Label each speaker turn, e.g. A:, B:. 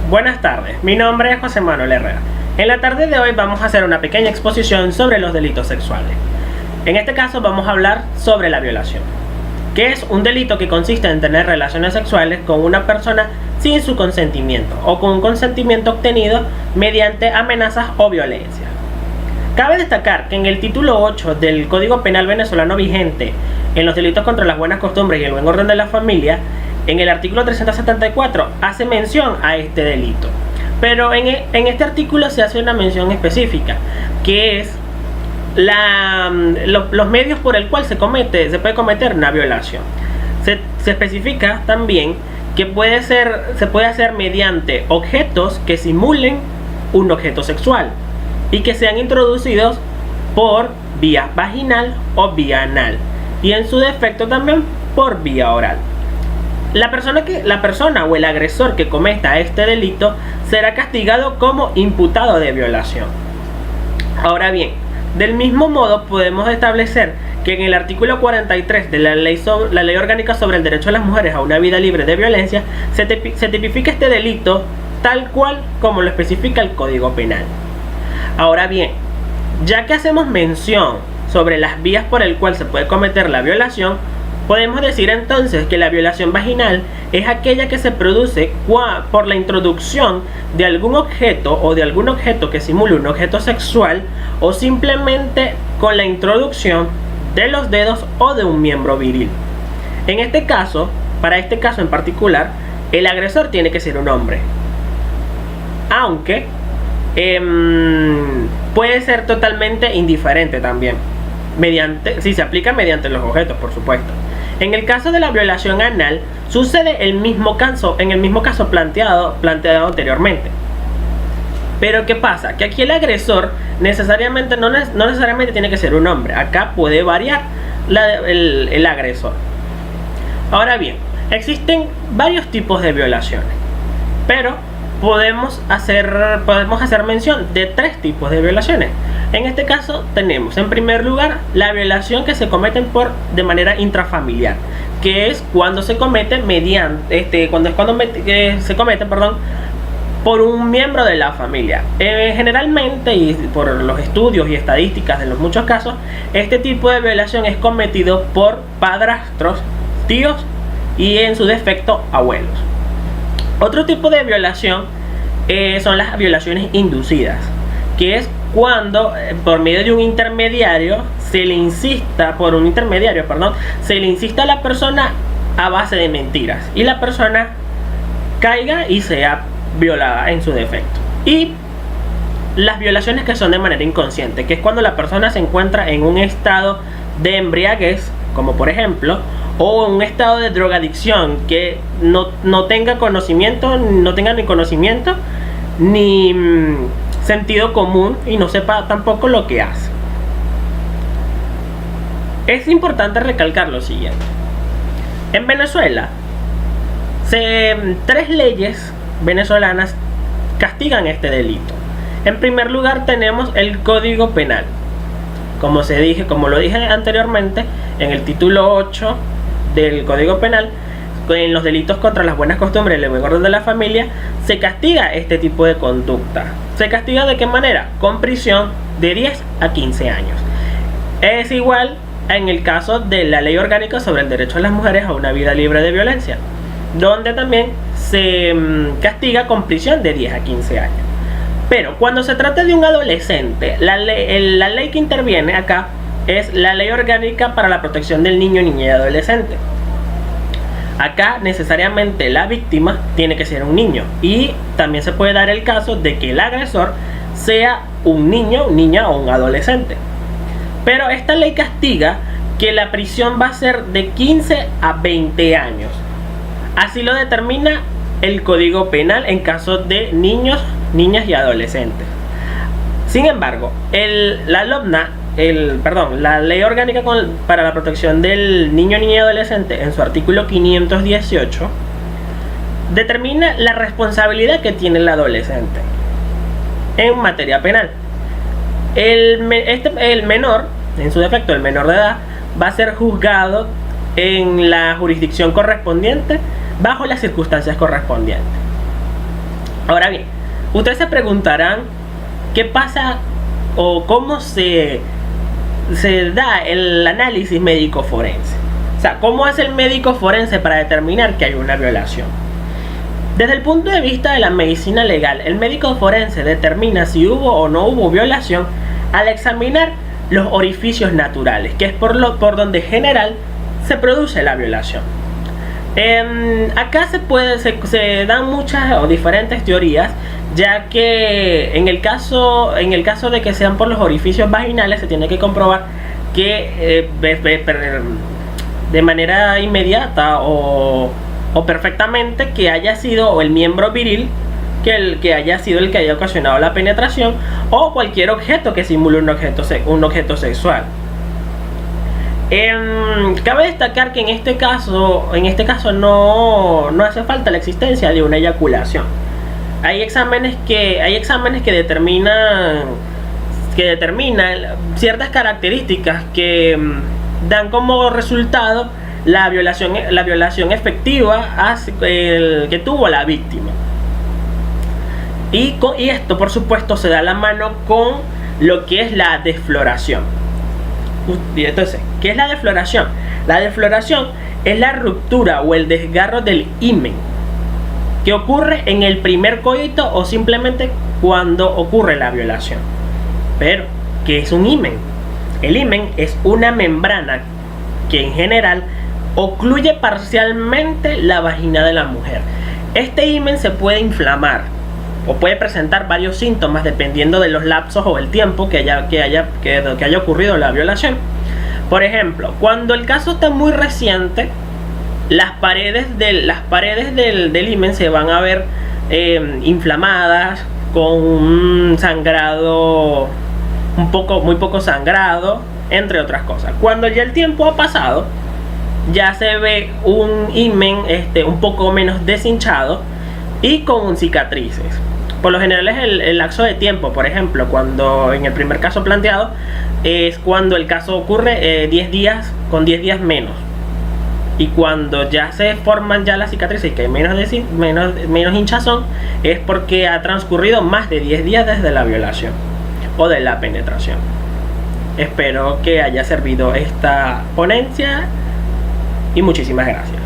A: Buenas tardes, mi nombre es José Manuel Herrera. En la tarde de hoy vamos a hacer una pequeña exposición sobre los delitos sexuales. En este caso vamos a hablar sobre la violación, que es un delito que consiste en tener relaciones sexuales con una persona sin su consentimiento o con un consentimiento obtenido mediante amenazas o violencia. Cabe destacar que en el título 8 del Código Penal venezolano vigente en los delitos contra las buenas costumbres y el buen orden de la familia, en el artículo 374 hace mención a este delito. Pero en este artículo se hace una mención específica, que es los medios por el cual se puede cometer una violación. Se especifica también que se puede hacer mediante objetos que simulen un objeto sexual y que sean introducidos por vía vaginal o vía anal, y en su defecto también por vía oral. La persona o el agresor que cometa este delito será castigado como imputado de violación. Ahora bien, del mismo modo podemos establecer que en el artículo 43 de la ley orgánica sobre el derecho de las mujeres a una vida libre de violencia se tipifica este delito tal cual como lo especifica el Código Penal. Ahora bien, ya que hacemos mención sobre las vías por el cual se puede cometer la violación, podemos decir entonces que la violación vaginal es aquella que se produce por la introducción de algún objeto o de algún objeto que simule un objeto sexual, o simplemente con la introducción de los dedos o de un miembro viril. En este caso, para este caso en particular, el agresor tiene que ser un hombre, aunque puede ser totalmente indiferente también, si se aplica mediante los objetos, por supuesto. En el caso de la violación anal sucede en el mismo caso planteado anteriormente. Pero ¿qué pasa? Que aquí el agresor no necesariamente tiene que ser un hombre. Acá puede variar el agresor. Ahora bien, existen varios tipos de violaciones, pero podemos hacer mención de tres tipos de violaciones. En este caso tenemos en primer lugar la violación que se cometen de manera intrafamiliar, que es cuando se comete por un miembro de la familia. Generalmente, y por los estudios y estadísticas de los muchos casos, este tipo de violación es cometido por padrastros, tíos y en su defecto abuelos. Otro tipo de violación son las violaciones inducidas, que es cuando por medio de un intermediario se le insista a la persona a base de mentiras y la persona caiga y sea violada en su defecto. Y las violaciones que son de manera inconsciente, que es cuando la persona se encuentra en un estado de embriaguez, como por ejemplo, o en un estado de drogadicción, que no tenga ni conocimiento ni sentido común y no sepa tampoco lo que hace. Es importante recalcar lo siguiente: en Venezuela, tres leyes venezolanas castigan este delito. En primer lugar tenemos el Código Penal. Como lo dije anteriormente, en el título 8 del Código Penal, en los delitos contra las buenas costumbres y el buen orden de la familia, se castiga este tipo de conducta. ¿Se castiga de qué manera? Con prisión de 10 a 15 años. Es igual en el caso de la ley orgánica sobre el derecho de las mujeres a una vida libre de violencia, donde también se castiga con prisión de 10 a 15 años. Pero cuando se trata de un adolescente, la ley que interviene acá es la Ley Orgánica para la Protección del Niño, Niña y Adolescente. Acá necesariamente la víctima tiene que ser un niño, y también se puede dar el caso de que el agresor sea un niño, niña o un adolescente. Pero esta ley castiga que la prisión va a ser de 15 a 20 años. Así lo determina el Código Penal en caso de niños, niñas y adolescentes. Sin embargo, la Ley Orgánica para la Protección del Niño, Niña y Adolescente, en su artículo 518, determina la responsabilidad que tiene el adolescente en materia penal. El menor, en su defecto, el menor de edad, va a ser juzgado en la jurisdicción correspondiente bajo las circunstancias correspondientes. Ahora bien, ustedes se preguntarán qué pasa o cómo se da el análisis médico forense. O sea, ¿cómo hace el médico forense para determinar que hay una violación? Desde el punto de vista de la medicina legal, el médico forense determina si hubo o no hubo violación al examinar los orificios naturales, que es por donde en general se produce la violación. Acá se dan muchas o diferentes teorías, ya que en el caso de que sean por los orificios vaginales, se tiene que comprobar que de manera inmediata o perfectamente que haya sido o el miembro viril que haya sido el que haya ocasionado la penetración, o cualquier objeto que simule un objeto sexual. Cabe destacar que en este caso no hace falta la existencia de una eyaculación. Hay exámenes que determinan ciertas características que dan como resultado la violación efectiva que tuvo la víctima. Y esto, por supuesto, se da la mano con lo que es la defloración. Entonces, ¿qué es la defloración? La defloración es la ruptura o el desgarro del himen, que ocurre en el primer coito o simplemente cuando ocurre la violación. Pero, ¿qué es un himen? El himen es una membrana que en general ocluye parcialmente la vagina de la mujer. Este himen se puede inflamar o puede presentar varios síntomas dependiendo de los lapsos o el tiempo que haya ocurrido la violación. Por ejemplo, cuando el caso está muy reciente, las paredes del himen se van a ver inflamadas, con un sangrado muy poco sangrado, entre otras cosas. Cuando ya el tiempo ha pasado, ya se ve un himen un poco menos deshinchado y con cicatrices. Por lo general es el lapso de tiempo. Por ejemplo, cuando en el primer caso planteado es cuando el caso ocurre 10 días con 10 días menos, y cuando ya se forman ya las cicatrices y que hay menos hinchazón, es porque ha transcurrido más de 10 días desde la violación o de la penetración. Espero que haya servido esta ponencia y muchísimas gracias.